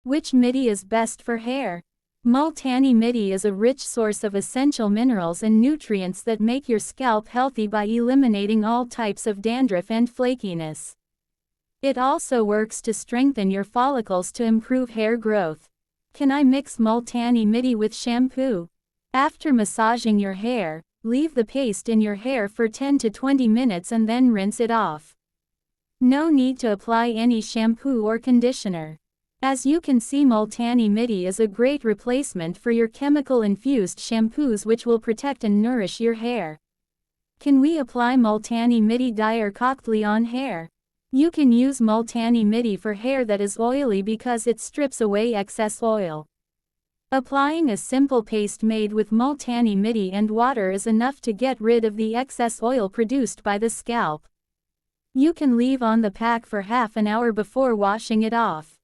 Which Mitti is best for hair? Multani Mitti is a rich source of essential minerals and nutrients that make your scalp healthy by eliminating all types of dandruff and flakiness. It also works to strengthen your follicles to improve hair growth. Can I mix Multani Mitti with shampoo? After massaging your hair, leave the paste in your hair for 10 to 20 minutes and then rinse it off. No need to apply any shampoo or conditioner. As you can see, Multani Mitti is a great replacement for your chemical-infused shampoos, which will protect and nourish your hair. Can we apply Multani Mitti directly on hair? You can use Multani Mitti for hair that is oily because it strips away excess oil. Applying a simple paste made with Multani Mitti and water is enough to get rid of the excess oil produced by the scalp. You can leave on the pack for half an hour before washing it off.